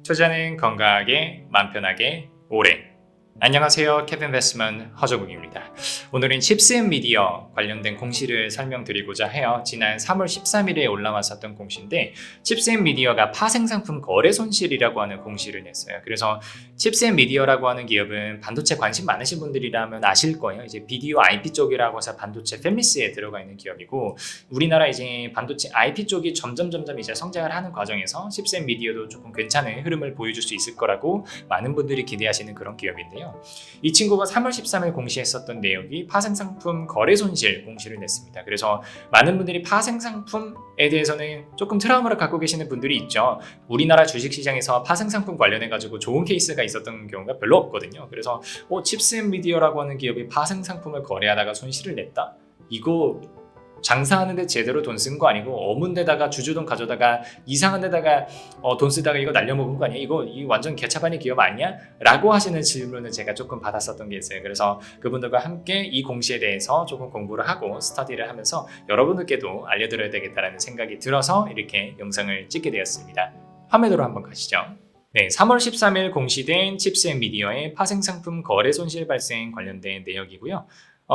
투자는 건강하게, 마음 편하게, 오래. 안녕하세요. 캡인베스트먼트 허정욱입니다. 오늘은 칩스앤 미디어 관련된 공시를 설명드리고자 해요. 지난 3월 13일에 올라왔었던 공시인데 칩스앤 미디어가 파생상품 거래 손실이라고 하는 공시를 냈어요. 그래서 칩스앤 미디어라고 하는 기업은 반도체 관심 많으신 분들이라면 아실 거예요. 이제 비디오 IP 쪽이라고 해서 반도체 팹리스에 들어가 있는 기업이고 우리나라 이제 반도체 IP 쪽이 점점 이제 성장을 하는 과정에서 칩스앤 미디어도 조금 괜찮은 흐름을 보여줄 수 있을 거라고 많은 분들이 기대하시는 그런 기업인데요. 이 친구가 3월 13일 공시했었던 내용이 파생상품 거래 손실 공시를 냈습니다. 그래서 많은 분들이 파생상품에 대해서는 조금 트라우마를 갖고 계시는 분들이 있죠. 우리나라 주식시장에서 파생상품 관련해가지고 좋은 케이스가 있었던 경우가 별로 없거든요. 그래서 칩스앤미디어라고 하는 기업이 파생상품을 거래하다가 손실을 냈다? 이거 장사하는데 제대로 돈 쓴 거 아니고 어문 데다가 주주돈 가져다가 이상한 데다가 돈 쓰다가 이거 날려먹은 거 아니야? 이거 완전 개차반의 기업 아니야? 라고 하시는 질문을 제가 조금 받았었던 게 있어요. 그래서 그분들과 함께 이 공시에 대해서 조금 공부를 하고 스터디를 하면서 여러분들께도 알려드려야 되겠다라는 생각이 들어서 이렇게 영상을 찍게 되었습니다. 화면으로 한번 가시죠. 네, 3월 13일 공시된 칩스앤미디어의 파생상품 거래 손실 발생 관련된 내역이고요.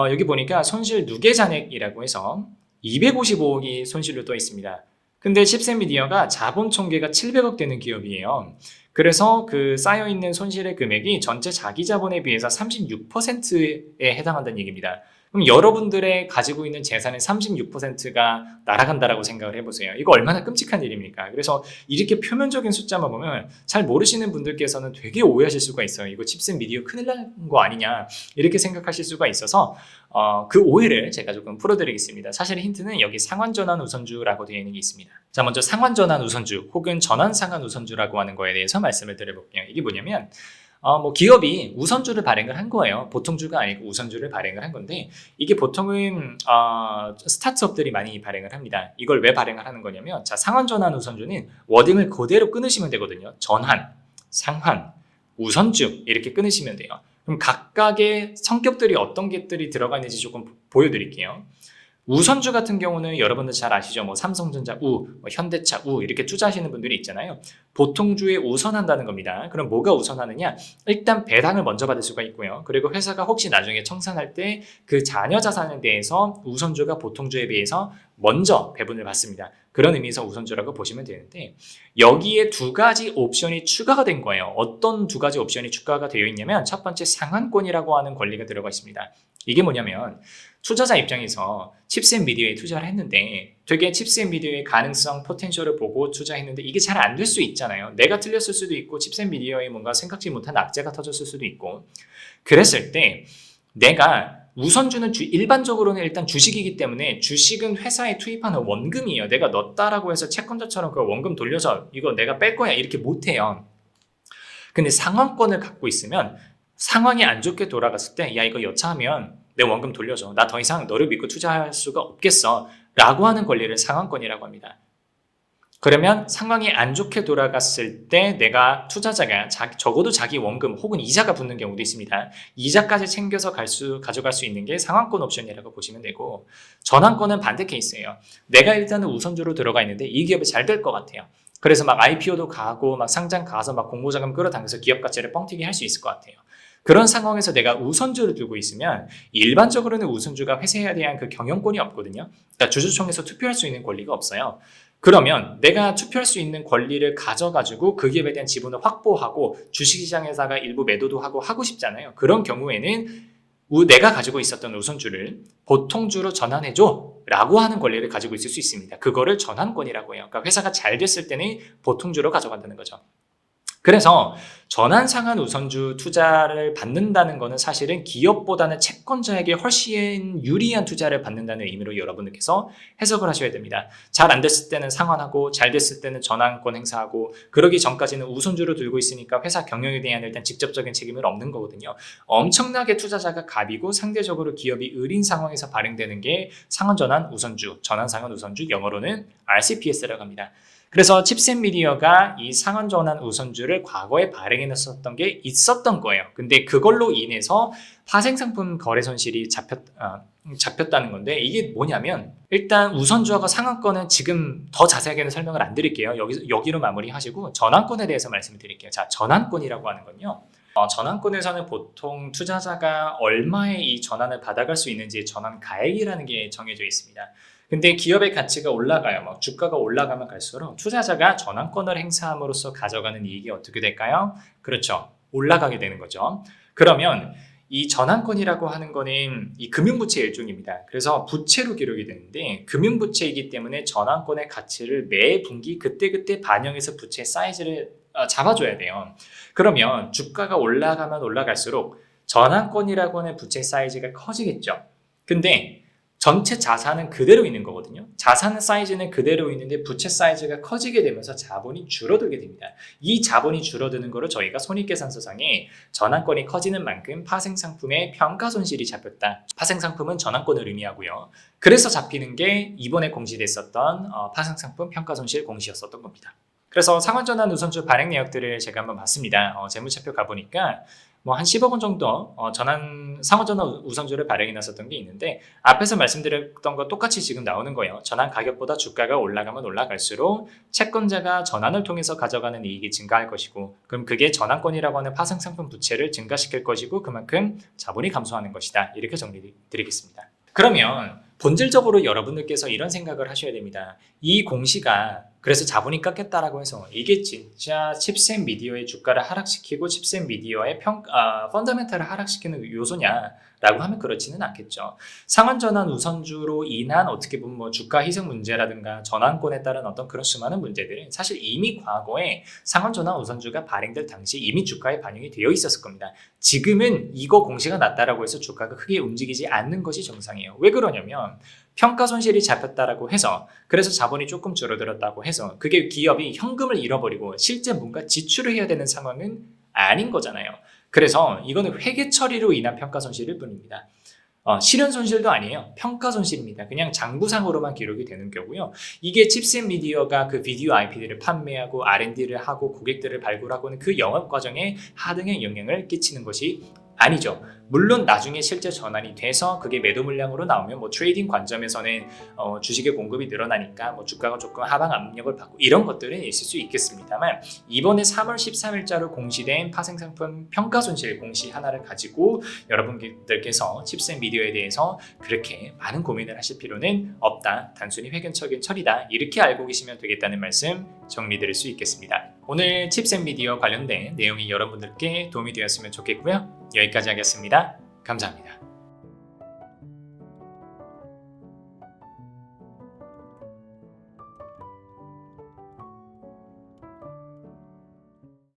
여기 보니까 손실 누계 잔액이라고 해서 255억이 손실로 떠 있습니다. 근데 칩스앤미디어가 자본 총계가 700억 되는 기업이에요. 그래서 그 쌓여있는 손실의 금액이 전체 자기 자본에 비해서 36%에 해당한다는 얘기입니다. 그럼 여러분들의 가지고 있는 재산의 36%가 날아간다라고 생각을 해보세요. 이거 얼마나 끔찍한 일입니까? 그래서 이렇게 표면적인 숫자만 보면 잘 모르시는 분들께서는 되게 오해하실 수가 있어요. 이거 칩스앤미디어 큰일 난 거 아니냐 이렇게 생각하실 수가 있어서 그 오해를 제가 조금 풀어드리겠습니다. 사실 힌트는 여기 상환전환 우선주라고 되어 있는 게 있습니다. 자, 먼저 상환전환 우선주 혹은 전환상환 우선주라고 하는 거에 대해서 말씀을 드려볼게요. 이게 뭐냐면 기업이 우선주를 발행을 한 거예요. 보통주가 아니고 우선주를 발행을 한 건데 이게 보통은 스타트업들이 많이 발행을 합니다. 이걸 왜 발행을 하는 거냐면 자, 상환전환 우선주는 워딩을 그대로 끊으시면 되거든요. 전환, 상환, 우선주 이렇게 끊으시면 돼요. 그럼 각각의 성격들이 어떤 것들이 들어가 있는지 조금 보여드릴게요. 우선주 같은 경우는 여러분들 잘 아시죠? 뭐 삼성전자 우, 뭐 현대차 우 이렇게 투자하시는 분들이 있잖아요. 보통주에 우선한다는 겁니다. 그럼 뭐가 우선하느냐? 일단 배당을 먼저 받을 수가 있고요. 그리고 회사가 혹시 나중에 청산할 때 그 자녀 자산에 대해서 우선주가 보통주에 비해서 먼저 배분을 받습니다. 그런 의미에서 우선주라고 보시면 되는데 여기에 두 가지 옵션이 추가가 된 거예요. 어떤 두 가지 옵션이 추가가 되어 있냐면 첫 번째 상환권이라고 하는 권리가 들어가 있습니다. 이게 뭐냐면 투자자 입장에서 칩스앤미디어에 투자를 했는데 되게 칩스앤미디어의 가능성, 포텐셜을 보고 투자했는데 이게 잘 안 될 수 있잖아요. 내가 틀렸을 수도 있고 칩스앤미디어에 뭔가 생각지 못한 악재가 터졌을 수도 있고 그랬을 때 내가 우선주는 일반적으로는 일단 주식이기 때문에 주식은 회사에 투입하는 원금이에요. 내가 넣었다라고 해서 채권자처럼 그 원금 돌려서 이거 내가 뺄 거야 이렇게 못해요. 근데 상환권을 갖고 있으면 상황이 안 좋게 돌아갔을 때 야 이거 여차하면 내 원금 돌려줘. 나 더 이상 너를 믿고 투자할 수가 없겠어. 라고 하는 권리를 상환권이라고 합니다. 그러면 상황이 안 좋게 돌아갔을 때 내가 투자자가 적어도 자기 원금 혹은 이자가 붙는 경우도 있습니다. 이자까지 챙겨서 가져갈 수 있는 게 상환권 옵션이라고 보시면 되고 전환권은 반대 케이스예요. 내가 일단은 우선주로 들어가 있는데 이 기업이 잘 될 것 같아요. 그래서 막 IPO도 가고 막 상장 가서 막 공모자금 끌어당겨서 기업 가치를 뻥튀기 할 수 있을 것 같아요. 그런 상황에서 내가 우선주를 두고 있으면 일반적으로는 우선주가 회사에 대한 그 경영권이 없거든요. 그러니까 주주총회에서 투표할 수 있는 권리가 없어요. 그러면 내가 투표할 수 있는 권리를 가져가지고 그 기업에 대한 지분을 확보하고 주식시장에다가 일부 매도도 하고 싶잖아요. 그런 경우에는 내가 가지고 있었던 우선주를 보통주로 전환해줘 라고 하는 권리를 가지고 있을 수 있습니다. 그거를 전환권이라고 해요. 그러니까 회사가 잘 됐을 때는 보통주로 가져간다는 거죠. 그래서 전환상환 우선주 투자를 받는다는 것은 사실은 기업보다는 채권자에게 훨씬 유리한 투자를 받는다는 의미로 여러분들께서 해석을 하셔야 됩니다. 잘 안 됐을 때는 상환하고 잘 됐을 때는 전환권 행사하고 그러기 전까지는 우선주를 들고 있으니까 회사 경영에 대한 일단 직접적인 책임은 없는 거거든요. 엄청나게 투자자가 갑이고 상대적으로 기업이 을인 상황에서 발행되는 게 상환전환 우선주, 전환상환 우선주 영어로는 RCPS라고 합니다. 그래서 칩셋미디어가 이 상한전환 우선주를 과거에 발행해놨었던 게 있었던 거예요. 근데 그걸로 인해서 파생상품 거래 손실이 잡혔다는 건데, 이게 뭐냐면 일단 우선주하고 상한권은 지금 더 자세하게는 설명을 안 드릴게요. 여기로 마무리하시고 전환권에 대해서 말씀을 드릴게요. 자, 전환권이라고 하는 건요, 전환권에서는 보통 투자자가 얼마에 이 전환을 받아갈 수 있는지 전환 가액이라는 게 정해져 있습니다. 근데 기업의 가치가 올라가요. 주가가 올라가면 갈수록 투자자가 전환권을 행사함으로써 가져가는 이익이 어떻게 될까요? 그렇죠. 올라가게 되는 거죠. 그러면 이 전환권이라고 하는 거는 이 금융부채 일종입니다. 그래서 부채로 기록이 되는데, 금융부채이기 때문에 전환권의 가치를 매 분기 그때그때 반영해서 부채 사이즈를 잡아줘야 돼요. 그러면 주가가 올라가면 올라갈수록 전환권이라고 하는 부채 사이즈가 커지겠죠. 근데 전체 자산은 그대로 있는 거거든요. 자산 사이즈는 그대로 있는데 부채 사이즈가 커지게 되면서 자본이 줄어들게 됩니다. 이 자본이 줄어드는 거를 저희가 손익계산서상에 전환권이 커지는 만큼 파생상품의 평가손실이 잡혔다. 파생상품은 전환권을 의미하고요. 그래서 잡히는 게 이번에 공시됐었던 파생상품 평가손실 공시였었던 겁니다. 그래서 상환전환 우선주 발행 내역들을 제가 한번 봤습니다. 재무차표 가보니까 한 10억 원 정도 상환전환 우선주를 발행해 놨었던 게 있는데, 앞에서 말씀드렸던 거 똑같이 지금 나오는 거예요. 전환 가격보다 주가가 올라가면 올라갈수록 채권자가 전환을 통해서 가져가는 이익이 증가할 것이고, 그럼 그게 전환권이라고 하는 파생상품 부채를 증가시킬 것이고, 그만큼 자본이 감소하는 것이다. 이렇게 정리드리겠습니다. 그러면 본질적으로 여러분들께서 이런 생각을 하셔야 됩니다. 이 공시가 그래서 자본이 깎였다라고 해서 이게 진짜 칩셋미디어의 주가를 하락시키고 칩셋미디어의 펀더멘탈을 하락시키는 요소냐라고 하면 그렇지는 않겠죠. 상환전환 우선주로 인한 어떻게 보면 주가 희석 문제라든가 전환권에 따른 어떤 그런 수많은 문제들은 사실 이미 과거에 상환전환 우선주가 발행될 당시 이미 주가에 반영이 되어 있었을 겁니다. 지금은 이거 공시가 났다라고 해서 주가가 크게 움직이지 않는 것이 정상이에요. 왜 그러냐면 평가 손실이 잡혔다라고 해서, 그래서 자본이 조금 줄어들었다고 해서 그게 기업이 현금을 잃어버리고 실제 뭔가 지출을 해야 되는 상황은 아닌 거잖아요. 그래서 이거는 회계 처리로 인한 평가 손실일 뿐입니다. 실현 손실도 아니에요. 평가 손실입니다. 그냥 장부상으로만 기록이 되는 거고요. 이게 칩셋미디어가 그 비디오 IP들을 판매하고 R&D를 하고 고객들을 발굴하고는 그 영업 과정에 하등의 영향을 끼치는 것이 아니죠. 물론 나중에 실제 전환이 돼서 그게 매도 물량으로 나오면 트레이딩 관점에서는 주식의 공급이 늘어나니까 주가가 조금 하방 압력을 받고 이런 것들은 있을 수 있겠습니다만, 이번에 3월 13일자로 공시된 파생상품 평가손실 공시 하나를 가지고 여러분들께서 칩셋미디어에 대해서 그렇게 많은 고민을 하실 필요는 없다. 단순히 회견적인 처리다. 이렇게 알고 계시면 되겠다는 말씀 정리드릴 수 있겠습니다. 오늘 칩셋미디어 관련된 내용이 여러분들께 도움이 되었으면 좋겠고요. 여기까지 하겠습니다. 감사합니다.